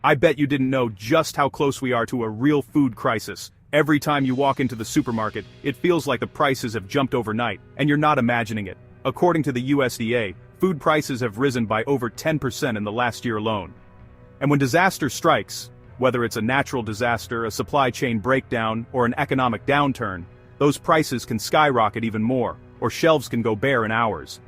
I bet you didn't know just how close we are to a real food crisis. Every time you walk into the supermarket, it feels like the prices have jumped overnight, and you're not imagining it. According to the USDA, food prices have risen by over 10% in the last year alone. And when disaster strikes, whether it's a natural disaster, a supply chain breakdown, or an economic downturn, those prices can skyrocket even more, or shelves can go bare in hours.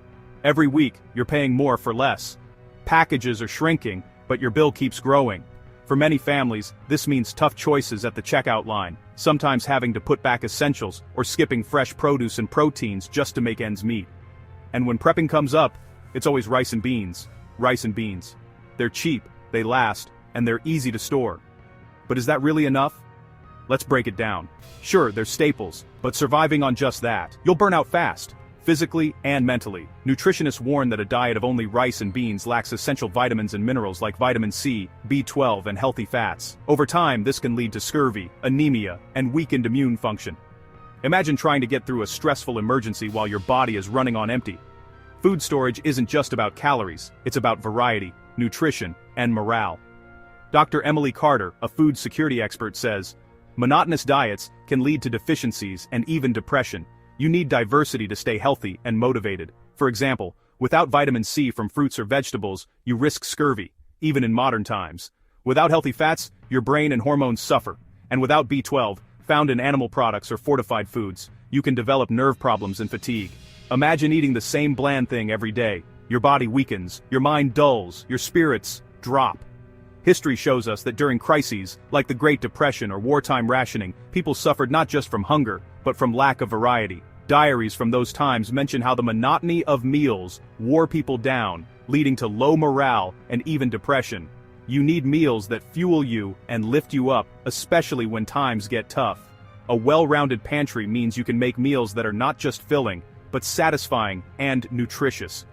Every week, you're paying more for less. Packages are shrinking, but your bill keeps growing. For many families, this means tough choices at the checkout line, sometimes having to put back essentials or skipping fresh produce and proteins just to make ends meet. And when prepping comes up, it's always rice and beans. Rice and beans. They're cheap, they last, and they're easy to store. But is that really enough? Let's break it down. Sure, they're staples, but surviving on just that, you'll burn out fast, physically and mentally. Nutritionists warn that a diet of only rice and beans lacks essential vitamins and minerals like vitamin C, B12, and healthy fats. Over time, this can lead to scurvy, anemia, and weakened immune function. Imagine trying to get through a stressful emergency while your body is running on empty. Food storage isn't just about calories, it's about variety, nutrition, and morale. Dr. Emily Carter, a food security expert, says, monotonous diets can lead to deficiencies and even depression. You need diversity to stay healthy and motivated. For example, without vitamin C from fruits or vegetables, you risk scurvy, even in modern times. Without healthy fats, your brain and hormones suffer. And without B12, found in animal products or fortified foods, you can develop nerve problems and fatigue. Imagine eating the same bland thing every day. Your body weakens, your mind dulls, your spirits drop. History shows us that during crises, like the Great Depression or wartime rationing, people suffered not just from hunger, but from lack of variety. Diaries from those times mention how the monotony of meals wore people down, leading to low morale and even depression. You need meals that fuel you and lift you up, especially when times get tough. A well-rounded pantry means you can make meals that are not just filling, but satisfying and nutritious.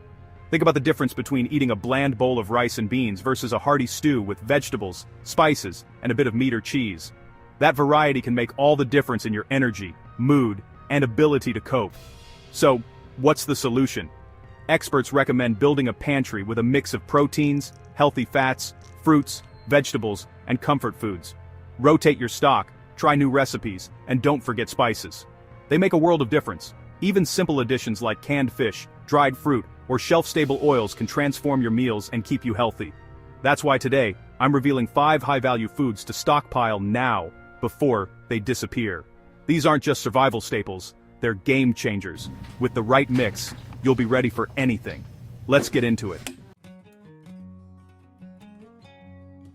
Think about the difference between eating a bland bowl of rice and beans versus a hearty stew with vegetables, spices, and a bit of meat or cheese. That variety can make all the difference in your energy, mood, and ability to cope. So, what's the solution? Experts recommend building a pantry with a mix of proteins, healthy fats, fruits, vegetables, and comfort foods. Rotate your stock, try new recipes, and don't forget spices. They make a world of difference. Even simple additions like canned fish, dried fruit, or shelf-stable oils can transform your meals and keep you healthy. That's why today, I'm revealing 5 high-value foods to stockpile now, before they disappear. These aren't just survival staples, they're game changers. With the right mix, you'll be ready for anything. Let's get into it.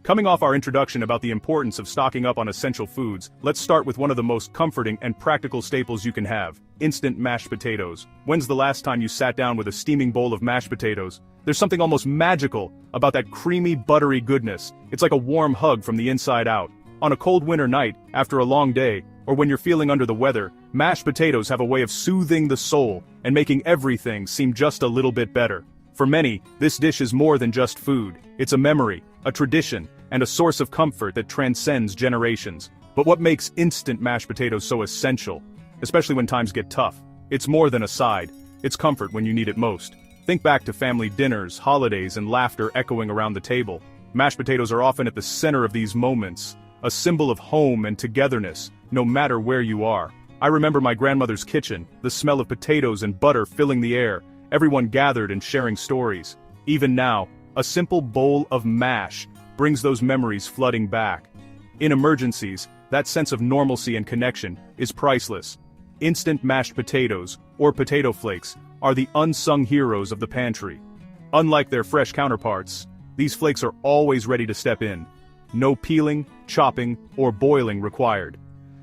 Coming off our introduction about the importance of stocking up on essential foods, let's start with one of the most comforting and practical staples you can have: instant mashed potatoes. When's the last time you sat down with a steaming bowl of mashed potatoes? There's something almost magical about that creamy, buttery goodness. It's like a warm hug from the inside out. On a cold winter night, after a long day, or when you're feeling under the weather, mashed potatoes have a way of soothing the soul and making everything seem just a little bit better. For many, this dish is more than just food. It's a memory, a tradition, and a source of comfort that transcends generations. But what makes instant mashed potatoes so essential, especially when times get tough? It's more than a side. It's comfort when you need it most. Think back to family dinners, holidays, and laughter echoing around the table. Mashed potatoes are often at the center of these moments, a symbol of home and togetherness, no matter where you are. I remember my grandmother's kitchen, the smell of potatoes and butter filling the air, everyone gathered and sharing stories. Even now, a simple bowl of mash brings those memories flooding back. In emergencies, that sense of normalcy and connection is priceless. Instant mashed potatoes, or potato flakes, are the unsung heroes of the pantry. Unlike their fresh counterparts, these flakes are always ready to step in. No peeling, chopping, or boiling required.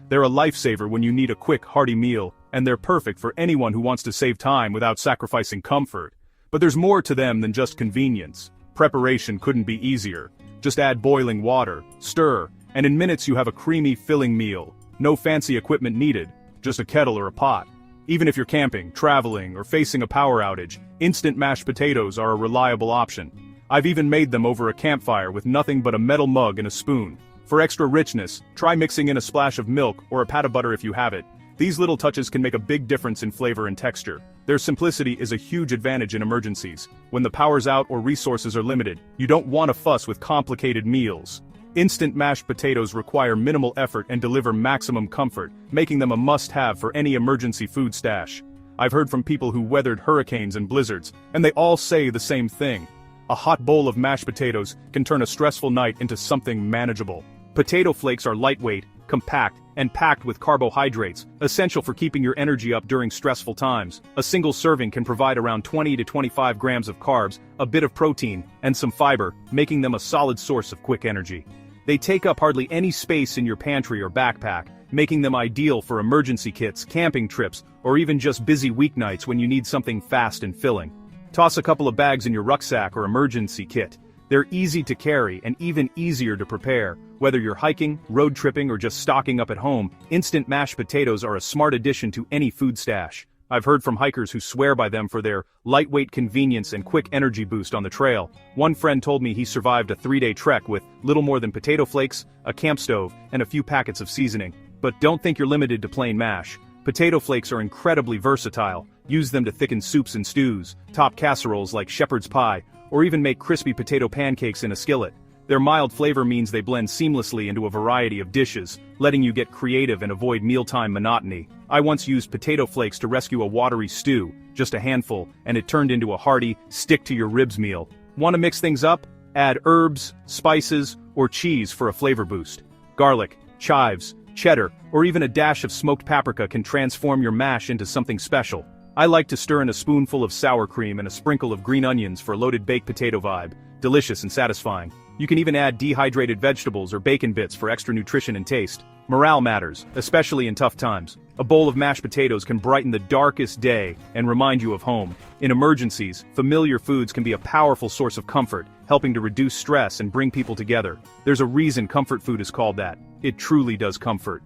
They're a lifesaver when you need a quick, hearty meal, and they're perfect for anyone who wants to save time without sacrificing comfort. But there's more to them than just convenience. Preparation couldn't be easier. Just add boiling water, stir, and in minutes you have a creamy, filling meal. No fancy equipment needed, just a kettle or a pot. Even if you're camping, traveling, or facing a power outage, instant mashed potatoes are a reliable option. I've even made them over a campfire with nothing but a metal mug and a spoon. For extra richness, try mixing in a splash of milk or a pat of butter if you have it. These little touches can make a big difference in flavor and texture. Their simplicity is a huge advantage in emergencies. When the power's out or resources are limited, you don't want to fuss with complicated meals. Instant mashed potatoes require minimal effort and deliver maximum comfort, making them a must-have for any emergency food stash. I've heard from people who weathered hurricanes and blizzards, and they all say the same thing. A hot bowl of mashed potatoes can turn a stressful night into something manageable. Potato flakes are lightweight, compact, and packed with carbohydrates, essential for keeping your energy up during stressful times. A single serving can provide around 20 to 25 grams of carbs, a bit of protein, and some fiber, making them a solid source of quick energy. They take up hardly any space in your pantry or backpack, making them ideal for emergency kits, camping trips, or even just busy weeknights when you need something fast and filling. Toss a couple of bags in your rucksack or emergency kit. They're easy to carry and even easier to prepare. Whether you're hiking, road tripping, or just stocking up at home, instant mashed potatoes are a smart addition to any food stash. I've heard from hikers who swear by them for their lightweight convenience and quick energy boost on the trail. One friend told me he survived a 3-day trek with little more than potato flakes, a camp stove, and a few packets of seasoning. But don't think you're limited to plain mash. Potato flakes are incredibly versatile. Use them to thicken soups and stews, top casseroles like shepherd's pie, or even make crispy potato pancakes in a skillet. Their mild flavor means they blend seamlessly into a variety of dishes, letting you get creative and avoid mealtime monotony. I once used potato flakes to rescue a watery stew, just a handful, and it turned into a hearty, stick-to-your-ribs meal. Want to mix things up? Add herbs, spices, or cheese for a flavor boost. Garlic, chives, cheddar, or even a dash of smoked paprika can transform your mash into something special. I like to stir in a spoonful of sour cream and a sprinkle of green onions for a loaded baked potato vibe. Delicious and satisfying. You can even add dehydrated vegetables or bacon bits for extra nutrition and taste. Morale matters, especially in tough times. A bowl of mashed potatoes can brighten the darkest day and remind you of home. In emergencies, familiar foods can be a powerful source of comfort, helping to reduce stress and bring people together. There's a reason comfort food is called that. It truly does comfort.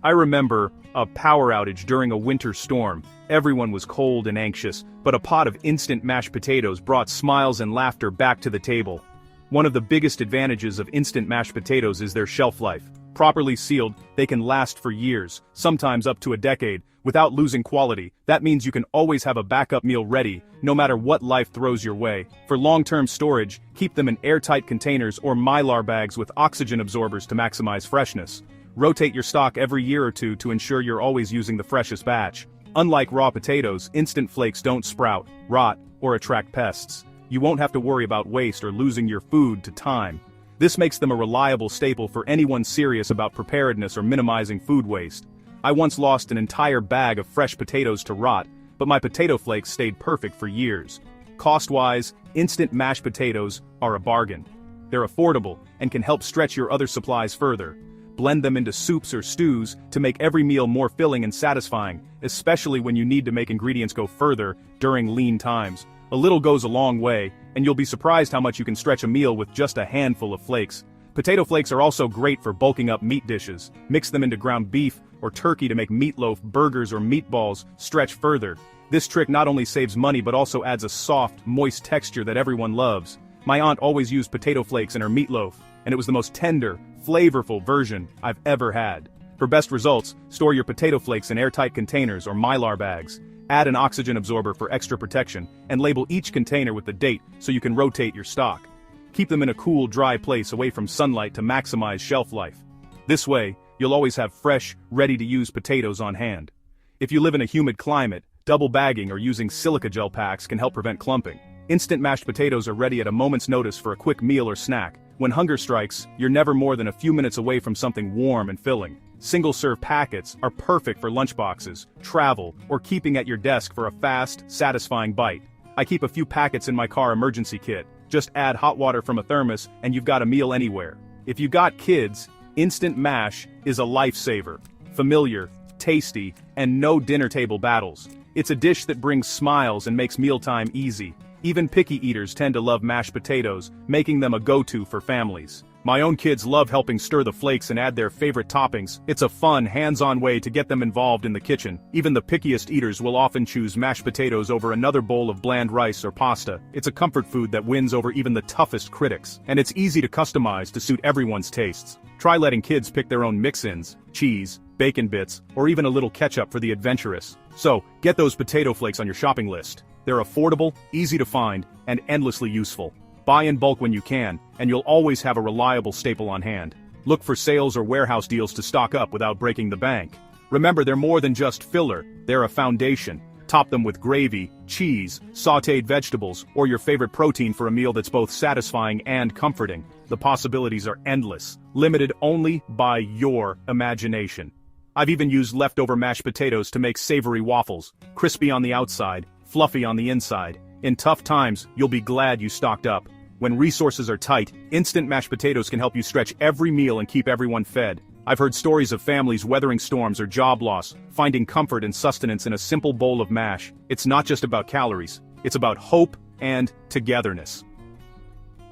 I remember a power outage during a winter storm. Everyone was cold and anxious, but a pot of instant mashed potatoes brought smiles and laughter back to the table. One of the biggest advantages of instant mashed potatoes is their shelf life. Properly sealed, they can last for years, sometimes up to a decade, without losing quality. That means you can always have a backup meal ready, no matter what life throws your way. For long-term storage, keep them in airtight containers or mylar bags with oxygen absorbers to maximize freshness. Rotate your stock every year or two to ensure you're always using the freshest batch. Unlike raw potatoes, instant flakes don't sprout, rot, or attract pests. You won't have to worry about waste or losing your food to time. This makes them a reliable staple for anyone serious about preparedness or minimizing food waste. I once lost an entire bag of fresh potatoes to rot, but my potato flakes stayed perfect for years. Cost-wise, instant mashed potatoes are a bargain. They're affordable and can help stretch your other supplies further. Blend them into soups or stews to make every meal more filling and satisfying, especially when you need to make ingredients go further during lean times. A little goes a long way, and you'll be surprised how much you can stretch a meal with just a handful of flakes. Potato flakes are also great for bulking up meat dishes. Mix them into ground beef or turkey to make meatloaf, burgers, or meatballs stretch further. This trick not only saves money but also adds a soft, moist texture that everyone loves. My aunt always used potato flakes in her meatloaf, and it was the most tender, flavorful version I've ever had. For best results, store your potato flakes in airtight containers or mylar bags. Add an oxygen absorber for extra protection, and label each container with the date so you can rotate your stock. Keep them in a cool, dry place away from sunlight to maximize shelf life. This way, you'll always have fresh, ready-to-use potatoes on hand. If you live in a humid climate, double bagging or using silica gel packs can help prevent clumping. Instant mashed potatoes are ready at a moment's notice for a quick meal or snack. When hunger strikes, you're never more than a few minutes away from something warm and filling. Single-serve packets are perfect for lunchboxes, travel, or keeping at your desk for a fast, satisfying bite. I keep a few packets in my car emergency kit. Just add hot water from a thermos and you've got a meal anywhere. If you've got kids, instant mash is a lifesaver. Familiar, tasty, and no dinner table battles. It's a dish that brings smiles and makes mealtime easy. Even picky eaters tend to love mashed potatoes, making them a go-to for families. My own kids love helping stir the flakes and add their favorite toppings. It's a fun, hands-on way to get them involved in the kitchen. Even the pickiest eaters will often choose mashed potatoes over another bowl of bland rice or pasta. It's a comfort food that wins over even the toughest critics. And it's easy to customize to suit everyone's tastes. Try letting kids pick their own mix-ins, cheese, bacon bits, or even a little ketchup for the adventurous. So, get those potato flakes on your shopping list. They're affordable, easy to find, and endlessly useful. Buy in bulk when you can, and you'll always have a reliable staple on hand. Look for sales or warehouse deals to stock up without breaking the bank. Remember, they're more than just filler, they're a foundation. Top them with gravy, cheese, sautéed vegetables, or your favorite protein for a meal that's both satisfying and comforting. The possibilities are endless, limited only by your imagination. I've even used leftover mashed potatoes to make savory waffles, crispy on the outside, fluffy on the inside. In tough times, you'll be glad you stocked up. When resources are tight, instant mashed potatoes can help you stretch every meal and keep everyone fed. I've heard stories of families weathering storms or job loss, finding comfort and sustenance in a simple bowl of mash. It's not just about calories, it's about hope and togetherness.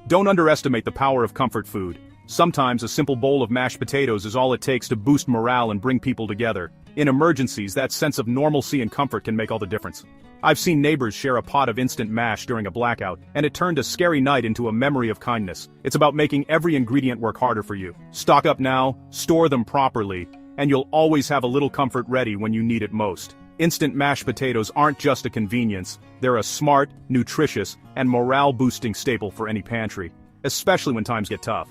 Don't underestimate the power of comfort food. Sometimes a simple bowl of mashed potatoes is all it takes to boost morale and bring people together. In emergencies, that sense of normalcy and comfort can make all the difference. I've seen neighbors share a pot of instant mash during a blackout, and it turned a scary night into a memory of kindness. It's about making every ingredient work harder for you. Stock up now, store them properly, and you'll always have a little comfort ready when you need it most. Instant mashed potatoes aren't just a convenience, they're a smart, nutritious, and morale-boosting staple for any pantry, especially when times get tough.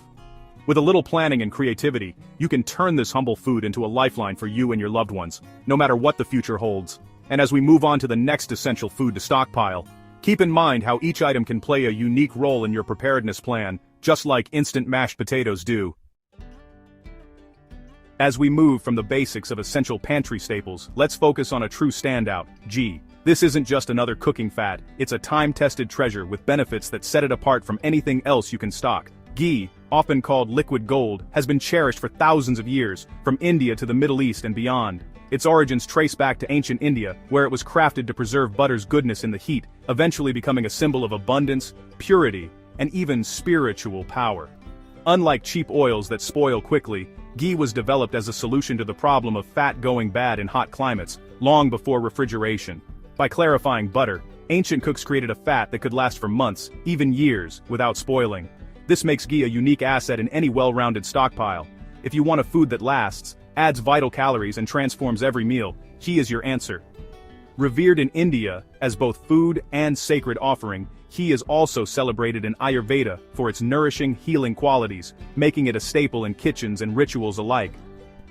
With a little planning and creativity, you can turn this humble food into a lifeline for you and your loved ones, no matter what the future holds. And as we move on to the next essential food to stockpile, keep in mind how each item can play a unique role in your preparedness plan, just like instant mashed potatoes do. As we move from the basics of essential pantry staples, let's focus on a true standout, ghee. This isn't just another cooking fat, it's a time-tested treasure with benefits that set it apart from anything else you can stock. Ghee, often called liquid gold, has been cherished for thousands of years, from India to the Middle East and beyond. Its origins trace back to ancient India, where it was crafted to preserve butter's goodness in the heat, eventually becoming a symbol of abundance, purity, and even spiritual power. Unlike cheap oils that spoil quickly, ghee was developed as a solution to the problem of fat going bad in hot climates, long before refrigeration. By clarifying butter, ancient cooks created a fat that could last for months, even years, without spoiling. This makes ghee a unique asset in any well-rounded stockpile. If you want a food that lasts, adds vital calories and transforms every meal, ghee is your answer. Revered in India as both food and sacred offering, ghee is also celebrated in Ayurveda for its nourishing, healing qualities, making it a staple in kitchens and rituals alike.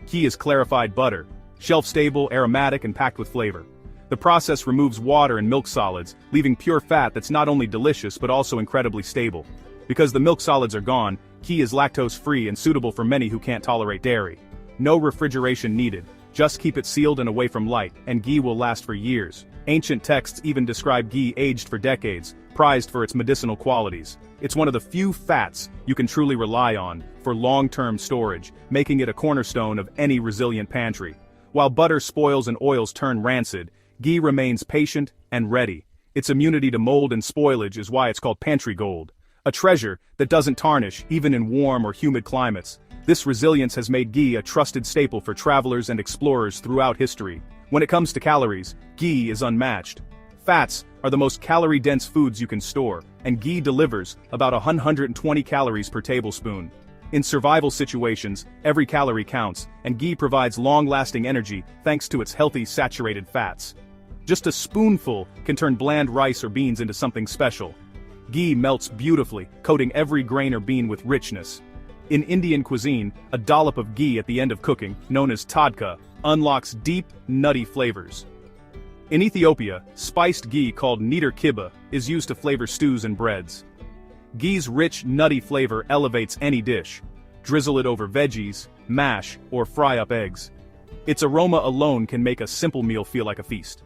Ghee is clarified butter, shelf-stable, aromatic, and packed with flavor. The process removes water and milk solids, leaving pure fat that's not only delicious but also incredibly stable. Because the milk solids are gone, ghee is lactose-free and suitable for many who can't tolerate dairy. No refrigeration needed, just keep it sealed and away from light, and ghee will last for years. Ancient texts even describe ghee aged for decades, prized for its medicinal qualities. It's one of the few fats you can truly rely on for long-term storage, making it a cornerstone of any resilient pantry. While butter spoils and oils turn rancid, ghee remains patient and ready. Its immunity to mold and spoilage is why it's called pantry gold. A treasure that doesn't tarnish even in warm or humid climates. This resilience has made ghee a trusted staple for travelers and explorers throughout history. When it comes to calories, ghee is unmatched. Fats are the most calorie-dense foods you can store, and ghee delivers about 120 calories per tablespoon. In survival situations, every calorie counts, and ghee provides long-lasting energy thanks to its healthy saturated fats. Just a spoonful can turn bland rice or beans into something special. Ghee melts beautifully, coating every grain or bean with richness. In Indian cuisine, a dollop of ghee at the end of cooking, known as tadka, unlocks deep, nutty flavors. In Ethiopia, spiced ghee called niter kibbeh is used to flavor stews and breads. Ghee's rich, nutty flavor elevates any dish. Drizzle it over veggies, mash, or fry up eggs. Its aroma alone can make a simple meal feel like a feast.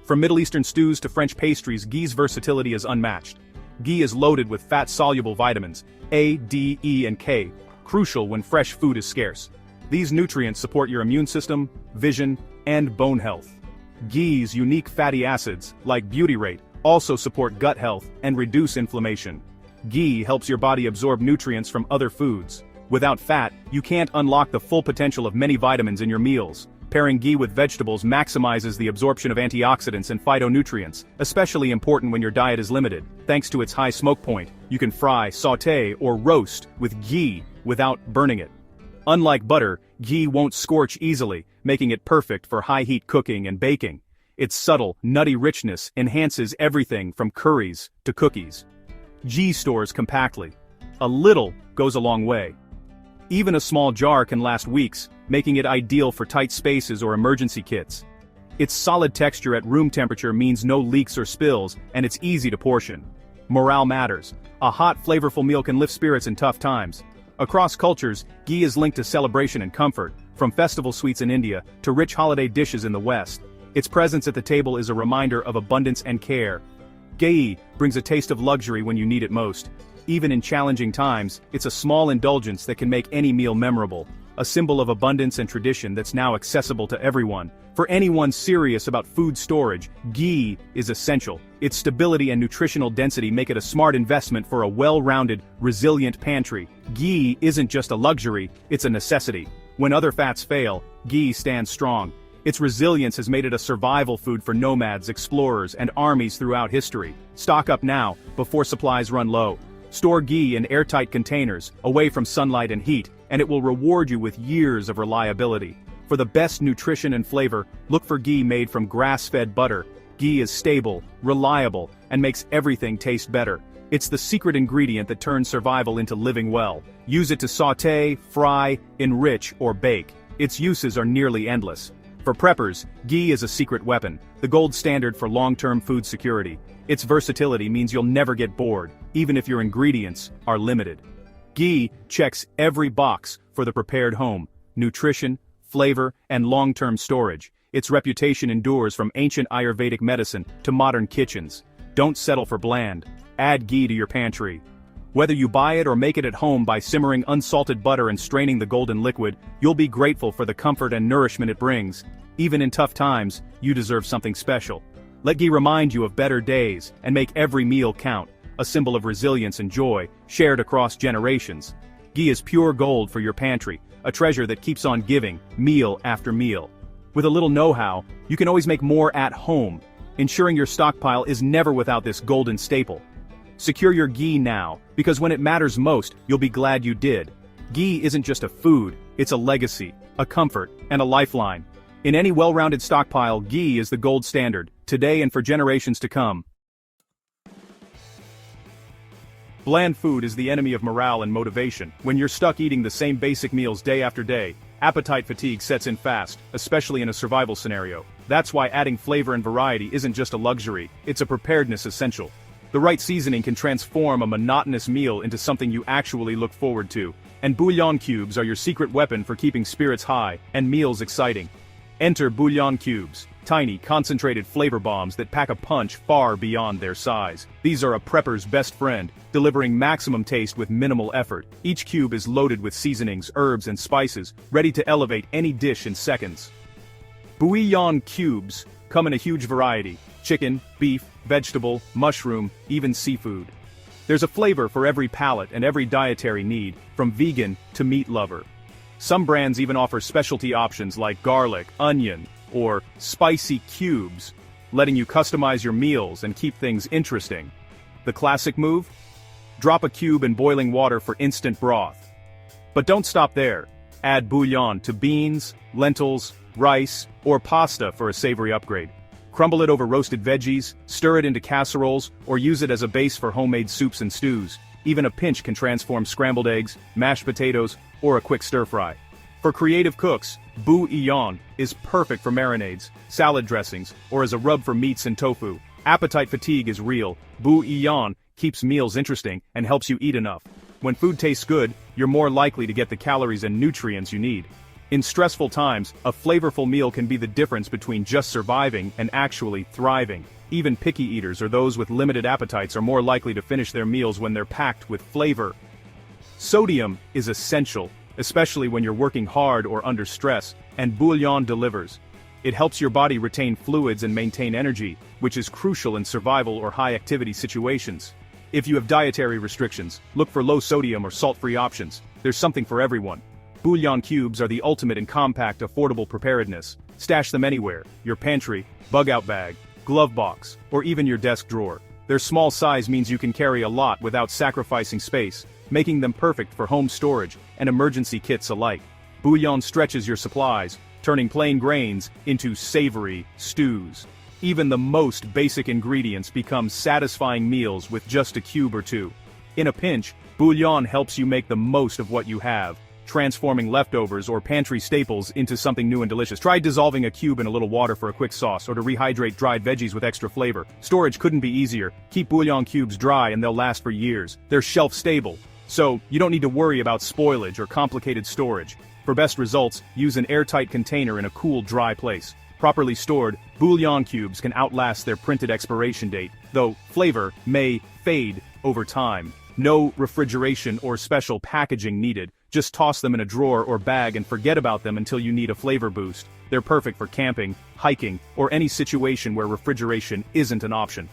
From Middle Eastern stews to French pastries, ghee's versatility is unmatched. Ghee is loaded with fat-soluble vitamins, A, D, E, and K, crucial when fresh food is scarce. These nutrients support your immune system, vision, and bone health. Ghee's unique fatty acids, like butyrate, also support gut health and reduce inflammation. Ghee helps your body absorb nutrients from other foods. Without fat, you can't unlock the full potential of many vitamins in your meals. Pairing ghee with vegetables maximizes the absorption of antioxidants and phytonutrients, especially important when your diet is limited. Thanks to its high smoke point, you can fry, sauté, or roast with ghee without burning it. Unlike butter, ghee won't scorch easily, making it perfect for high-heat cooking and baking. Its subtle, nutty richness enhances everything from curries to cookies. Ghee stores compactly. A little goes a long way. Even a small jar can last weeks, making it ideal for tight spaces or emergency kits. Its solid texture at room temperature means no leaks or spills, and it's easy to portion. Morale matters. A hot, flavorful meal can lift spirits in tough times. Across cultures, ghee is linked to celebration and comfort, from festival sweets in India to rich holiday dishes in the West. Its presence at the table is a reminder of abundance and care. Ghee brings a taste of luxury when you need it most. Even in challenging times, it's a small indulgence that can make any meal memorable, a symbol of abundance and tradition that's now accessible to everyone. For anyone serious about food storage, ghee is essential. Its stability and nutritional density make it a smart investment for a well-rounded, resilient pantry. Ghee isn't just a luxury, it's a necessity. When other fats fail, ghee stands strong. Its resilience has made it a survival food for nomads, explorers, and armies throughout history. Stock up now, before supplies run low. Store ghee in airtight containers, away from sunlight and heat, and it will reward you with years of reliability. For the best nutrition and flavor, look for ghee made from grass-fed butter. Ghee is stable, reliable, and makes everything taste better. It's the secret ingredient that turns survival into living well. Use it to sauté, fry, enrich, or bake. Its uses are nearly endless. For preppers, ghee is a secret weapon, the gold standard for long-term food security. Its versatility means you'll never get bored, even if your ingredients are limited. Ghee checks every box for the prepared home: nutrition, flavor, and long-term storage. Its reputation endures from ancient Ayurvedic medicine to modern kitchens. Don't settle for bland. Add ghee to your pantry. Whether you buy it or make it at home by simmering unsalted butter and straining the golden liquid, you'll be grateful for the comfort and nourishment it brings. Even in tough times, you deserve something special. Let ghee remind you of better days and make every meal count, a symbol of resilience and joy, shared across generations. Ghee is pure gold for your pantry, a treasure that keeps on giving, meal after meal. With a little know-how, you can always make more at home, ensuring your stockpile is never without this golden staple. Secure your ghee now, because when it matters most, you'll be glad you did. Ghee isn't just a food, it's a legacy, a comfort, and a lifeline. In any well-rounded stockpile, ghee is the gold standard, today and for generations to come. Bland food is the enemy of morale and motivation. When you're stuck eating the same basic meals day after day, appetite fatigue sets in fast, especially in a survival scenario. That's why adding flavor and variety isn't just a luxury, it's a preparedness essential. The right seasoning can transform a monotonous meal into something you actually look forward to, and bouillon cubes are your secret weapon for keeping spirits high and meals exciting. Enter bouillon cubes, tiny, concentrated flavor bombs that pack a punch far beyond their size. These are a prepper's best friend, delivering maximum taste with minimal effort. Each cube is loaded with seasonings, herbs, and spices, ready to elevate any dish in seconds. Bouillon cubes come in a huge variety: chicken, beef, vegetable, mushroom, even seafood. There's a flavor for every palate and every dietary need, from vegan to meat lover. Some brands even offer specialty options like garlic, onion, or spicy cubes, letting you customize your meals and keep things interesting. The classic move? Drop a cube in boiling water for instant broth. But don't stop there. Add bouillon to beans, lentils, rice, or pasta for a savory upgrade. Crumble it over roasted veggies, stir it into casseroles, or use it as a base for homemade soups and stews. Even a pinch can transform scrambled eggs, mashed potatoes, or a quick stir-fry. For creative cooks, bouillon is perfect for marinades, salad dressings, or as a rub for meats and tofu. Appetite fatigue is real. Bouillon keeps meals interesting and helps you eat enough. When food tastes good, you're more likely to get the calories and nutrients you need. In stressful times, a flavorful meal can be the difference between just surviving and actually thriving. Even picky eaters or those with limited appetites are more likely to finish their meals when they're packed with flavor. Sodium is essential, especially when you're working hard or under stress, and bouillon delivers. It helps your body retain fluids and maintain energy, which is crucial in survival or high-activity situations. If you have dietary restrictions, look for low-sodium or salt-free options. There's something for everyone. Bouillon cubes are the ultimate in compact, affordable preparedness. Stash them anywhere: your pantry, bug-out bag, glove box, or even your desk drawer. Their small size means you can carry a lot without sacrificing space, making them perfect for home storage and emergency kits alike. Bouillon stretches your supplies, turning plain grains into savory stews. Even the most basic ingredients become satisfying meals with just a cube or two. In a pinch, bouillon helps you make the most of what you have, transforming leftovers or pantry staples into something new and delicious. Try dissolving a cube in a little water for a quick sauce or to rehydrate dried veggies with extra flavor. Storage couldn't be easier. Keep bouillon cubes dry and they'll last for years. They're shelf-stable, so you don't need to worry about spoilage or complicated storage. For best results, use an airtight container in a cool, dry place. Properly stored, bouillon cubes can outlast their printed expiration date, though flavor may fade over time. No refrigeration or special packaging needed. Just toss them in a drawer or bag and forget about them until you need a flavor boost. They're perfect for camping, hiking, or any situation where refrigeration isn't an option.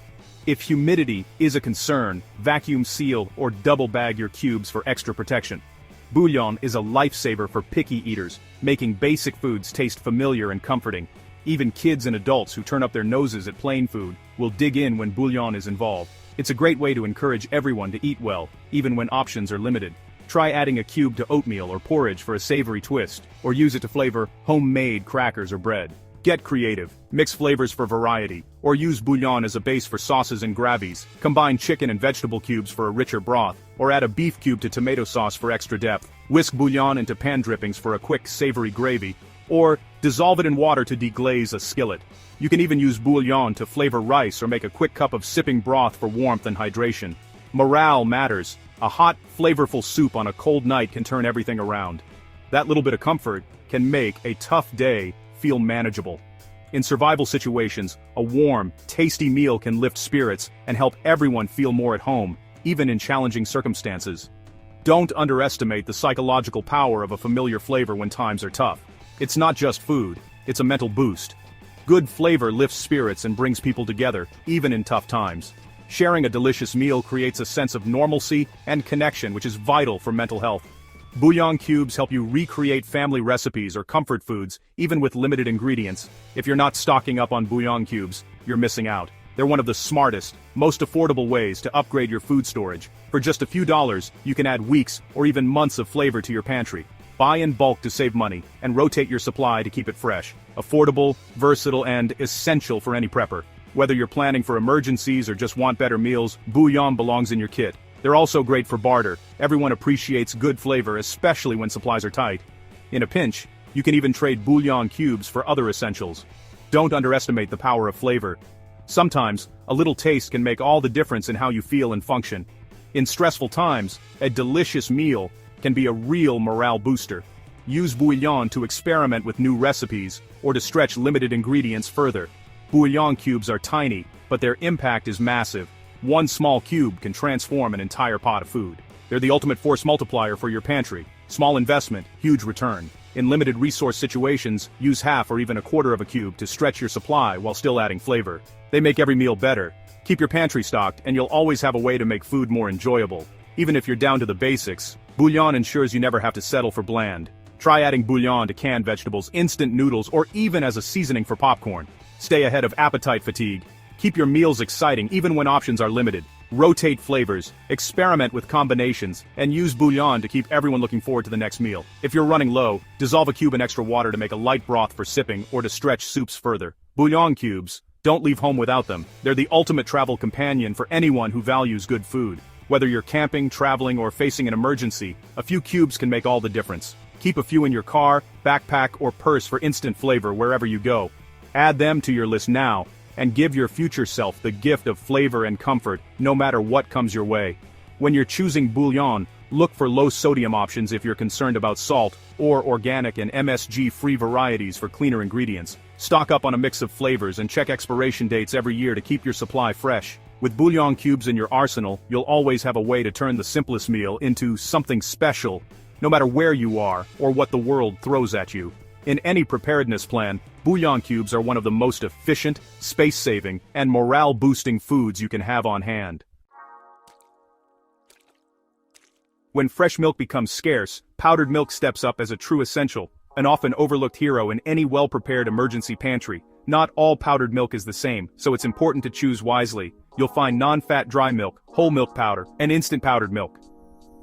If humidity is a concern, vacuum seal or double bag your cubes for extra protection. Bouillon is a lifesaver for picky eaters, making basic foods taste familiar and comforting. Even kids and adults who turn up their noses at plain food will dig in when bouillon is involved. It's a great way to encourage everyone to eat well, even when options are limited. Try adding a cube to oatmeal or porridge for a savory twist, or use it to flavor homemade crackers or bread. Get creative, mix flavors for variety, or use bouillon as a base for sauces and gravies. Combine chicken and vegetable cubes for a richer broth, or add a beef cube to tomato sauce for extra depth. Whisk bouillon into pan drippings for a quick savory gravy, or dissolve it in water to deglaze a skillet. You can even use bouillon to flavor rice or make a quick cup of sipping broth for warmth and hydration. Morale matters. A hot, flavorful soup on a cold night can turn everything around. That little bit of comfort can make a tough day feel manageable. In survival situations, a warm, tasty meal can lift spirits and help everyone feel more at home, even in challenging circumstances. Don't underestimate the psychological power of a familiar flavor when times are tough. It's not just food, it's a mental boost. Good flavor lifts spirits and brings people together, even in tough times. Sharing a delicious meal creates a sense of normalcy and connection, which is vital for mental health. Bouillon cubes help you recreate family recipes or comfort foods, even with limited ingredients. If you're not stocking up on bouillon cubes, you're missing out. They're one of the smartest, most affordable ways to upgrade your food storage. For just a few dollars, you can add weeks or even months of flavor to your pantry. Buy in bulk to save money, and rotate your supply to keep it fresh. Affordable, versatile, and essential for any prepper. Whether you're planning for emergencies or just want better meals, bouillon belongs in your kit. They're also great for barter. Everyone appreciates good flavor, especially when supplies are tight. In a pinch, you can even trade bouillon cubes for other essentials. Don't underestimate the power of flavor. Sometimes, a little taste can make all the difference in how you feel and function. In stressful times, a delicious meal can be a real morale booster. Use bouillon to experiment with new recipes, or to stretch limited ingredients further. Bouillon cubes are tiny, but their impact is massive. One small cube can transform an entire pot of food. They're the ultimate force multiplier for your pantry. Small investment, huge return. In limited resource situations, use half or even a quarter of a cube to stretch your supply while still adding flavor. They make every meal better. Keep your pantry stocked and you'll always have a way to make food more enjoyable. Even if you're down to the basics, bouillon ensures you never have to settle for bland. Try adding bouillon to canned vegetables, instant noodles, or even as a seasoning for popcorn. Stay ahead of appetite fatigue. Keep your meals exciting even when options are limited. Rotate flavors, experiment with combinations, and use bouillon to keep everyone looking forward to the next meal. If you're running low, dissolve a cube in extra water to make a light broth for sipping or to stretch soups further. Bouillon cubes, don't leave home without them. They're the ultimate travel companion for anyone who values good food. Whether you're camping, traveling, or facing an emergency, a few cubes can make all the difference. Keep a few in your car, backpack, or purse for instant flavor wherever you go. Add them to your list now, and give your future self the gift of flavor and comfort, no matter what comes your way. When you're choosing bouillon, look for low-sodium options if you're concerned about salt, or organic and MSG-free varieties for cleaner ingredients. Stock up on a mix of flavors and check expiration dates every year to keep your supply fresh. With bouillon cubes in your arsenal, you'll always have a way to turn the simplest meal into something special, no matter where you are or what the world throws at you. In any preparedness plan, bouillon cubes are one of the most efficient, space-saving, and morale-boosting foods you can have on hand. When fresh milk becomes scarce, powdered milk steps up as a true essential, an often overlooked hero in any well-prepared emergency pantry. Not all powdered milk is the same, so it's important to choose wisely. You'll find non-fat dry milk, whole milk powder, and instant powdered milk.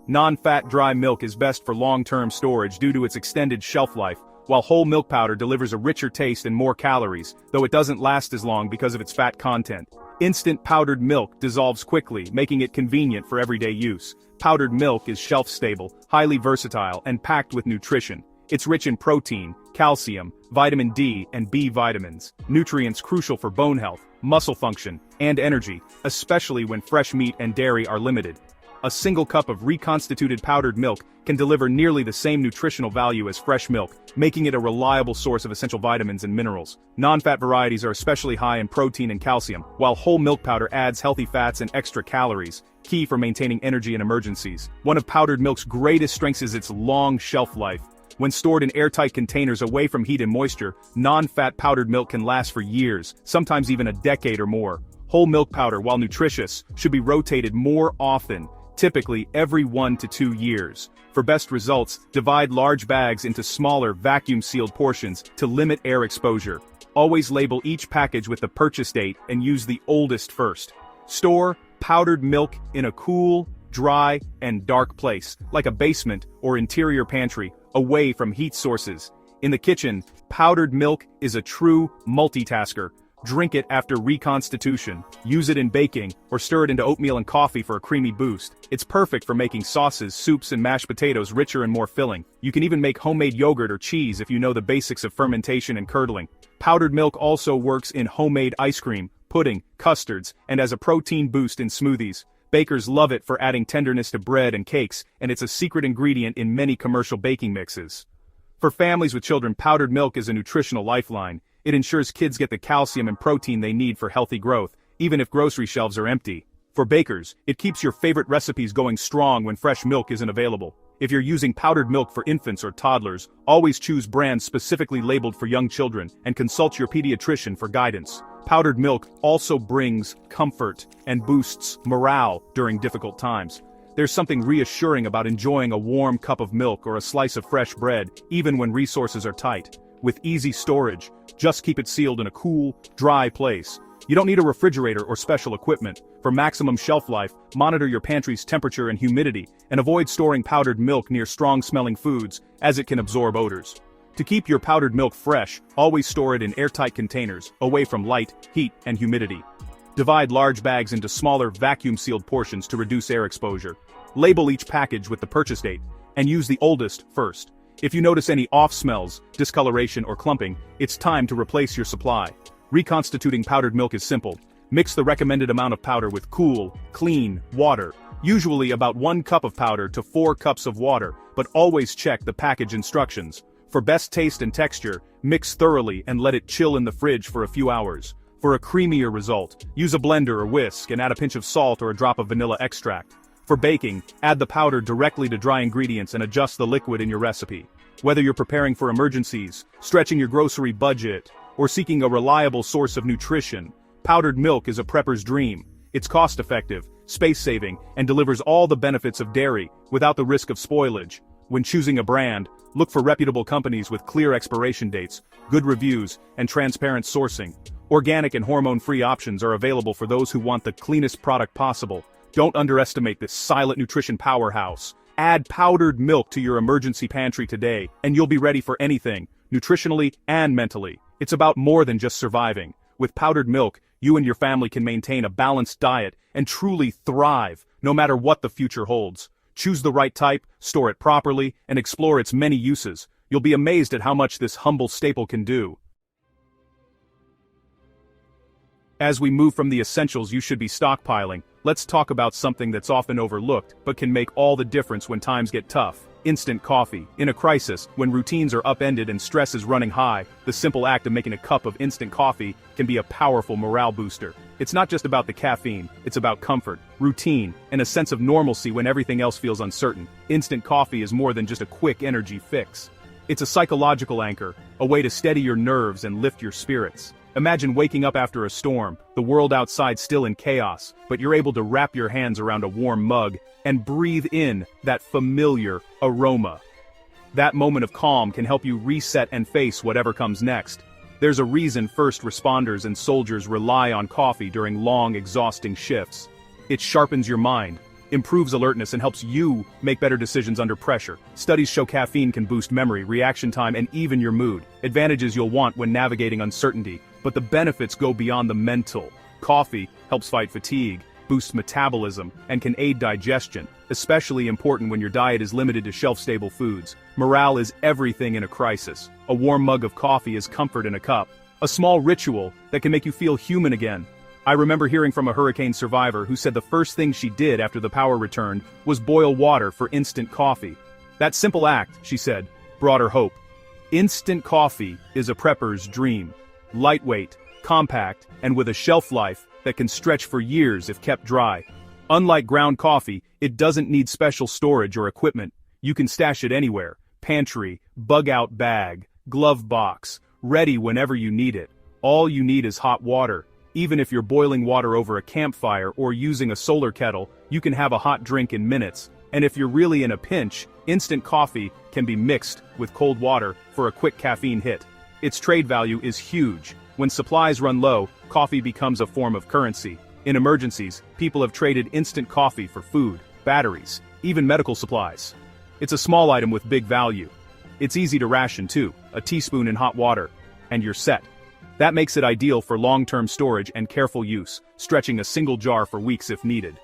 Non-fat dry milk is best for long-term storage due to its extended shelf life, while whole milk powder delivers a richer taste and more calories, though it doesn't last as long because of its fat content. Instant powdered milk dissolves quickly, making it convenient for everyday use. Powdered milk is shelf-stable, highly versatile, and packed with nutrition. It's rich in protein, calcium, vitamin D, and B vitamins, nutrients crucial for bone health, muscle function, and energy, especially when fresh meat and dairy are limited. A single cup of reconstituted powdered milk can deliver nearly the same nutritional value as fresh milk, making it a reliable source of essential vitamins and minerals. Non-fat varieties are especially high in protein and calcium, while whole milk powder adds healthy fats and extra calories, key for maintaining energy in emergencies. One of powdered milk's greatest strengths is its long shelf life. When stored in airtight containers away from heat and moisture, non-fat powdered milk can last for years, sometimes even a decade or more. Whole milk powder, while nutritious, should be rotated more often, typically every 1 to 2 years. For best results, divide large bags into smaller, vacuum-sealed portions to limit air exposure. Always label each package with the purchase date and use the oldest first. Store powdered milk in a cool, dry, and dark place, like a basement or interior pantry, away from heat sources. In the kitchen, powdered milk is a true multitasker. Drink it after reconstitution, use it in baking, or stir it into oatmeal and coffee for a creamy boost. It's perfect for making sauces, soups, and mashed potatoes richer and more filling. You can even make homemade yogurt or cheese if you know the basics of fermentation and curdling. Powdered milk also works in homemade ice cream, pudding, custards, and as a protein boost in smoothies. Bakers love it for adding tenderness to bread and cakes, and it's a secret ingredient in many commercial baking mixes. For families with children, powdered milk is a nutritional lifeline. It ensures kids get the calcium and protein they need for healthy growth, even if grocery shelves are empty. For bakers, it keeps your favorite recipes going strong when fresh milk isn't available. If you're using powdered milk for infants or toddlers, always choose brands specifically labeled for young children and consult your pediatrician for guidance. Powdered milk also brings comfort and boosts morale during difficult times. There's something reassuring about enjoying a warm cup of milk or a slice of fresh bread, even when resources are tight. With easy storage, just keep it sealed in a cool, dry place. You don't need a refrigerator or special equipment. For maximum shelf life, monitor your pantry's temperature and humidity, and avoid storing powdered milk near strong-smelling foods, as it can absorb odors. To keep your powdered milk fresh, always store it in airtight containers, away from light, heat, and humidity. Divide large bags into smaller, vacuum-sealed portions to reduce air exposure. Label each package with the purchase date, and use the oldest first. If you notice any off smells, discoloration, or clumping, it's time to replace your supply. Reconstituting powdered milk is simple. Mix the recommended amount of powder with cool, clean water, usually about 1 cup of powder to 4 cups of water, but always check the package instructions. For best taste and texture, mix thoroughly and let it chill in the fridge for a few hours. For a creamier result, use a blender or whisk and add a pinch of salt or a drop of vanilla extract. For baking, add the powder directly to dry ingredients and adjust the liquid in your recipe. Whether you're preparing for emergencies, stretching your grocery budget, or seeking a reliable source of nutrition, powdered milk is a prepper's dream. It's cost-effective, space-saving, and delivers all the benefits of dairy, without the risk of spoilage. When choosing a brand, look for reputable companies with clear expiration dates, good reviews, and transparent sourcing. Organic and hormone-free options are available for those who want the cleanest product possible. Don't underestimate this silent nutrition powerhouse. Add powdered milk to your emergency pantry today, and you'll be ready for anything, nutritionally and mentally. It's about more than just surviving. With powdered milk, you and your family can maintain a balanced diet and truly thrive, no matter what the future holds. Choose the right type, store it properly, and explore its many uses. You'll be amazed at how much this humble staple can do. As we move from the essentials you should be stockpiling, let's talk about something that's often overlooked, but can make all the difference when times get tough. Instant coffee. In a crisis, when routines are upended and stress is running high, the simple act of making a cup of instant coffee can be a powerful morale booster. It's not just about the caffeine, it's about comfort, routine, and a sense of normalcy when everything else feels uncertain. Instant coffee is more than just a quick energy fix. It's a psychological anchor, a way to steady your nerves and lift your spirits. Imagine waking up after a storm, the world outside still in chaos, but you're able to wrap your hands around a warm mug and breathe in that familiar aroma. That moment of calm can help you reset and face whatever comes next. There's a reason first responders and soldiers rely on coffee during long, exhausting shifts. It sharpens your mind, improves alertness and helps you make better decisions under pressure. Studies show caffeine can boost memory, reaction time, and even your mood. Advantages you'll want when navigating uncertainty, but the benefits go beyond the mental. Coffee helps fight fatigue, boosts metabolism, and can aid digestion, especially important when your diet is limited to shelf-stable foods. Morale is everything in a crisis. A warm mug of coffee is comfort in a cup. A small ritual that can make you feel human again. I remember hearing from a hurricane survivor who said the first thing she did after the power returned was boil water for instant coffee. That simple act, she said, brought her hope. Instant coffee is a prepper's dream. Lightweight, compact, and with a shelf life that can stretch for years if kept dry. Unlike ground coffee, it doesn't need special storage or equipment. You can stash it anywhere. Pantry, bug-out bag, glove box, ready whenever you need it. All you need is hot water. Even if you're boiling water over a campfire or using a solar kettle, you can have a hot drink in minutes. And if you're really in a pinch, instant coffee can be mixed with cold water for a quick caffeine hit. Its trade value is huge. When supplies run low, coffee becomes a form of currency. In emergencies, people have traded instant coffee for food, batteries, even medical supplies. It's a small item with big value. It's easy to ration too, a teaspoon in hot water, and you're set. That makes it ideal for long-term storage and careful use, stretching a single jar for weeks if needed.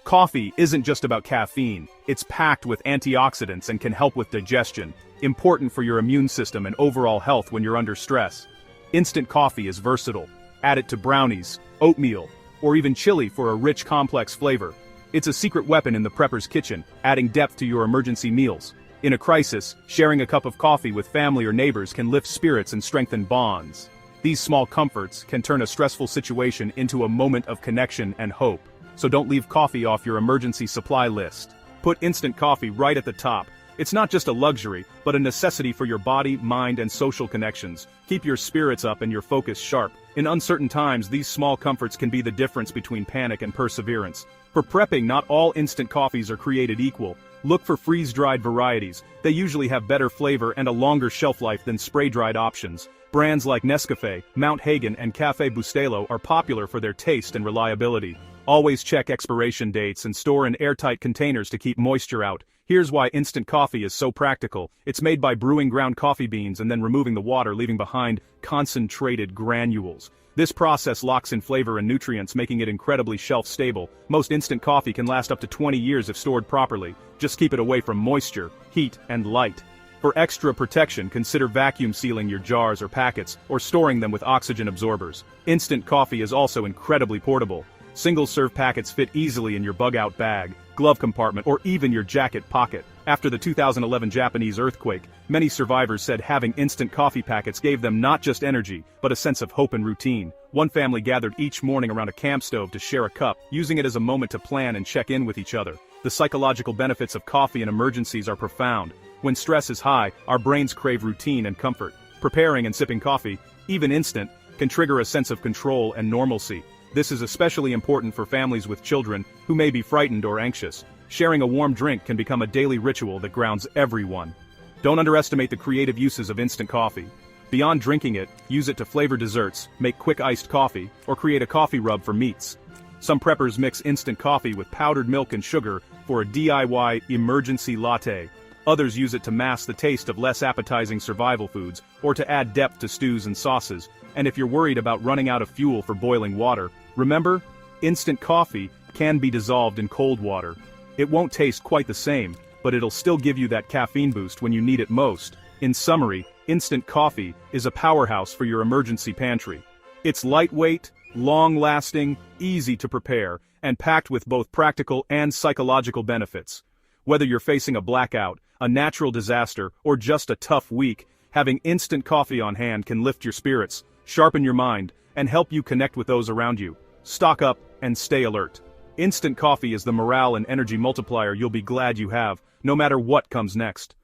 Coffee isn't just about caffeine, it's packed with antioxidants and can help with digestion, important for your immune system and overall health when you're under stress. Instant coffee is versatile. Add it to brownies, oatmeal, or even chili for a rich, complex flavor. It's a secret weapon in the prepper's kitchen, adding depth to your emergency meals. In a crisis, sharing a cup of coffee with family or neighbors can lift spirits and strengthen bonds. These small comforts can turn a stressful situation into a moment of connection and hope. So don't leave coffee off your emergency supply list. Put instant coffee right at the top. It's not just a luxury, but a necessity for your body, mind, and social connections. Keep your spirits up and your focus sharp. In uncertain times, these small comforts can be the difference between panic and perseverance. For prepping, not all instant coffees are created equal. Look for freeze-dried varieties. They usually have better flavor and a longer shelf life than spray-dried options. Brands like Nescafé, Mount Hagen, and Café Bustelo are popular for their taste and reliability. Always check expiration dates and store in airtight containers to keep moisture out. Here's why instant coffee is so practical. It's made by brewing ground coffee beans and then removing the water, leaving behind concentrated granules. This process locks in flavor and nutrients, making it incredibly shelf-stable. Most instant coffee can last up to 20 years if stored properly. Just keep it away from moisture, heat, and light. For extra protection, consider vacuum sealing your jars or packets, or storing them with oxygen absorbers. Instant coffee is also incredibly portable. Single-serve packets fit easily in your bug-out bag, glove compartment, or even your jacket pocket. After the 2011 Japanese earthquake, many survivors said having instant coffee packets gave them not just energy, but a sense of hope and routine. One family gathered each morning around a camp stove to share a cup, using it as a moment to plan and check in with each other. The psychological benefits of coffee in emergencies are profound. When stress is high, our brains crave routine and comfort. Preparing and sipping coffee, even instant, can trigger a sense of control and normalcy. This is especially important for families with children who may be frightened or anxious. Sharing a warm drink can become a daily ritual that grounds everyone. Don't underestimate the creative uses of instant coffee. Beyond drinking it, use it to flavor desserts, make quick iced coffee, or create a coffee rub for meats. Some preppers mix instant coffee with powdered milk and sugar for a DIY emergency latte. Others use it to mask the taste of less appetizing survival foods, or to add depth to stews and sauces. And if you're worried about running out of fuel for boiling water, remember, instant coffee can be dissolved in cold water. It won't taste quite the same, but it'll still give you that caffeine boost when you need it most. In summary, instant coffee is a powerhouse for your emergency pantry. It's lightweight, long-lasting, easy to prepare, and packed with both practical and psychological benefits. Whether you're facing a blackout, a natural disaster, or just a tough week, having instant coffee on hand can lift your spirits, sharpen your mind, and help you connect with those around you. Stock up and stay alert. Instant coffee is the morale and energy multiplier you'll be glad you have, no matter what comes next.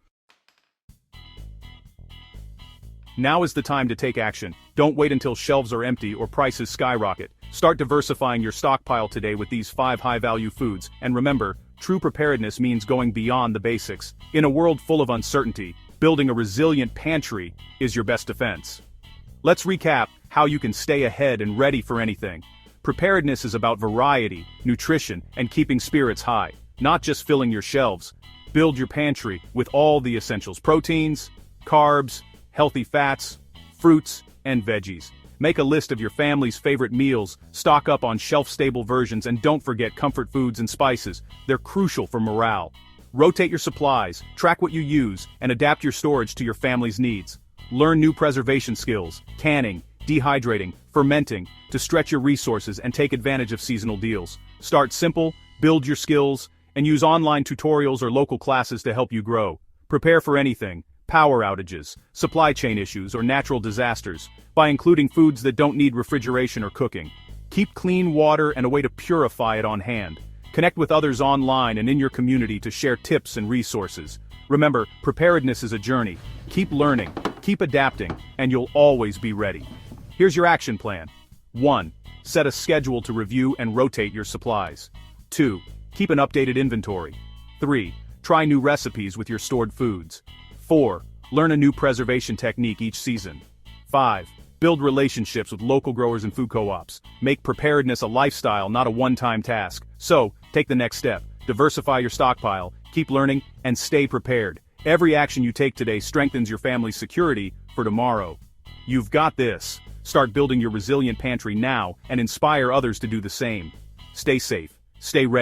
Now is the time to take action. Don't wait until shelves are empty or prices skyrocket. Start diversifying your stockpile today with these 5 high-value foods, and remember, true preparedness means going beyond the basics. In a world full of uncertainty, building a resilient pantry is your best defense. Let's recap how you can stay ahead and ready for anything. Preparedness is about variety, nutrition, and keeping spirits high, not just filling your shelves. Build your pantry with all the essentials: proteins, carbs, healthy fats, fruits, and veggies. Make a list of your family's favorite meals, stock up on shelf-stable versions, and don't forget comfort foods and spices. They're crucial for morale. Rotate your supplies, track what you use, and adapt your storage to your family's needs. Learn new preservation skills, canning, dehydrating, fermenting, to stretch your resources and take advantage of seasonal deals. Start simple, build your skills, and use online tutorials or local classes to help you grow. Prepare for anything: power outages, supply chain issues, or natural disasters, by including foods that don't need refrigeration or cooking. Keep clean water and a way to purify it on hand. Connect with others online and in your community to share tips and resources. Remember, preparedness is a journey. Keep learning, keep adapting, and you'll always be ready. Here's your action plan. 1. Set a schedule to review and rotate your supplies. 2. Keep an updated inventory. 3. Try new recipes with your stored foods. 4. Learn a new preservation technique each season. 5. Build relationships with local growers and food co-ops. Make preparedness a lifestyle, not a one-time task. So, take the next step. Diversify your stockpile, keep learning, and stay prepared. Every action you take today strengthens your family's security for tomorrow. You've got this. Start building your resilient pantry now and inspire others to do the same. Stay safe, stay ready.